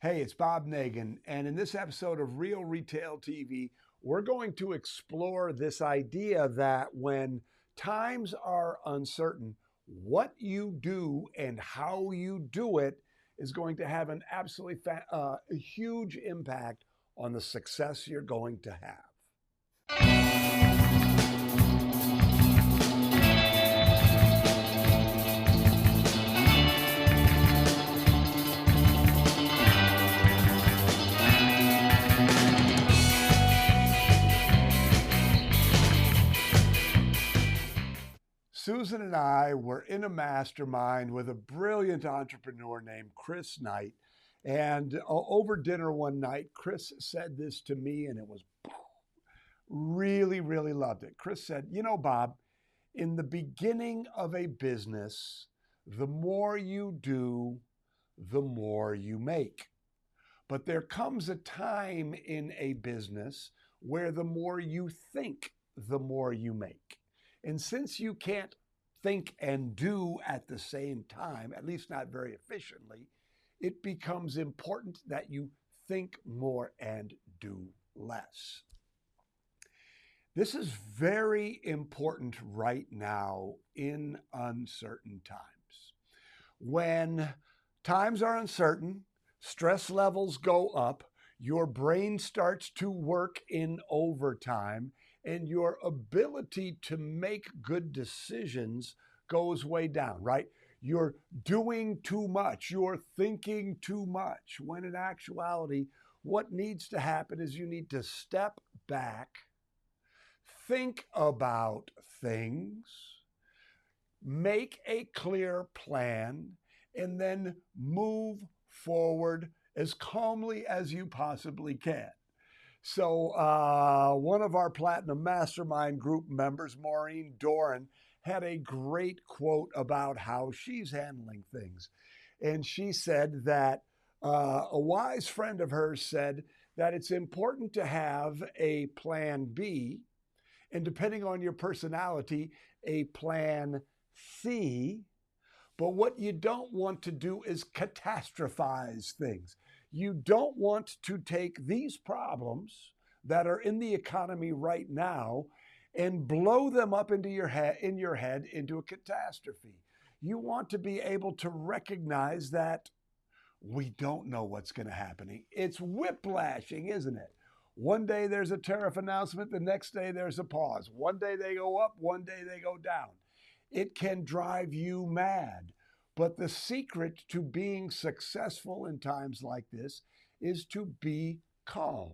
Hey, it's Bob Nagan, and in this episode of Real Retail TV, we're going to explore this idea that when times are uncertain, what you do and how you do it is going to have an absolutely a huge impact on the success you're going to have. Susan and I were in a mastermind with a brilliant entrepreneur named Chris Knight. And over dinner one night, Chris said this to me, and it was really, really loved it. Chris said, Bob, in the beginning of a business, the more you do, the more you make. But there comes a time in a business where the more you think, the more you make. And since you can't think and do at the same time, at least not very efficiently, it becomes important that you think more and do less. This is very important right now in uncertain times. When times are uncertain, stress levels go up, your brain starts to work in overtime, and your ability to make good decisions goes way down, right? You're doing too much, you're thinking too much, when in actuality, what needs to happen is you need to step back, think about things, make a clear plan, and then move forward as calmly as you possibly can. So one of our Platinum Mastermind group members, Maureen Doran, had a great quote about how she's handling things. And she said that a wise friend of hers said that it's important to have a plan B, and depending on your personality, a plan C. But what you don't want to do is catastrophize things. You don't want to take these problems that are in the economy right now and blow them up into your head into a catastrophe. You want to be able to recognize that we don't know what's going to happen. It's whiplashing, isn't it? One day there's a tariff announcement, the next day there's a pause. One day they go up, one day they go down. It can drive you mad. But the secret to being successful in times like this is to be calm,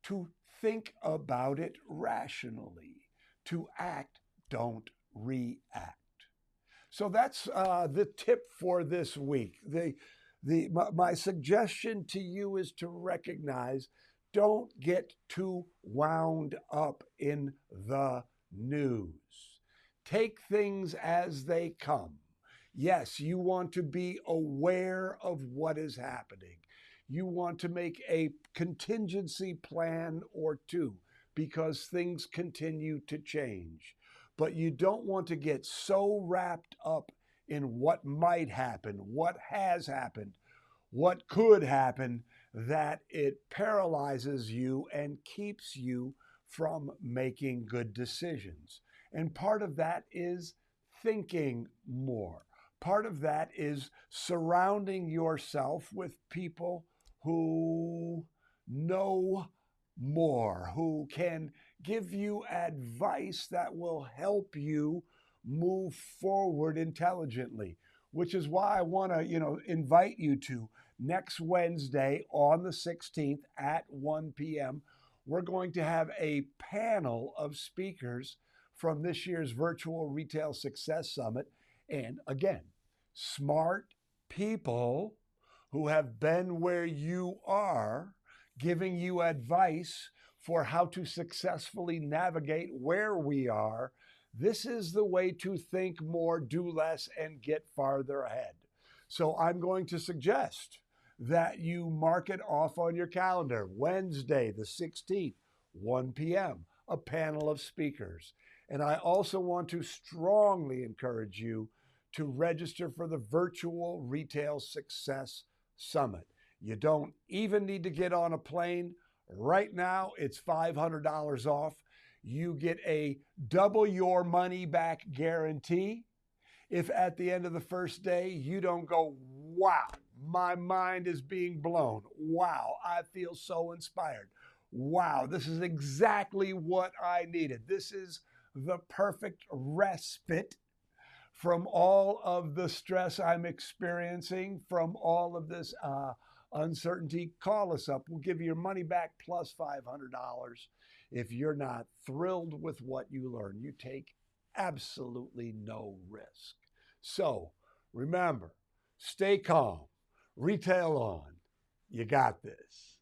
to think about it rationally, to act, don't react. So that's the tip for this week. My suggestion to you is to recognize, don't get too wound up in the news. Take things as they come. Yes, you want to be aware of what is happening. You want to make a contingency plan or two because things continue to change. But you don't want to get so wrapped up in what might happen, what has happened, what could happen, that it paralyzes you and keeps you from making good decisions. And part of that is thinking more. Part of that is surrounding yourself with people who know more, who can give you advice that will help you move forward intelligently, which is why I want to, invite you to next Wednesday on the 16th at 1 p.m. We're going to have a panel of speakers from this year's Virtual Retail Success Summit. And again, smart people who have been where you are, giving you advice for how to successfully navigate where we are. This is the way to think more, do less, and get farther ahead. So I'm going to suggest that you mark it off on your calendar. Wednesday, the 16th, 1 p.m., a panel of speakers. And I also want to strongly encourage you to register for the Virtual Retail Success Summit. You don't even need to get on a plane. Right now, it's $500 off. You get a double your money back guarantee. If at the end of the first day you don't go, wow, my mind is being blown. Wow, I feel so inspired. Wow, this is exactly what I needed. This is the perfect respite from all of the stress I'm experiencing, from all of this uncertainty. Call us up. We'll give you your money back plus $500 if you're not thrilled with what you learn. You take absolutely no risk. So remember, stay calm, retail on. You got this.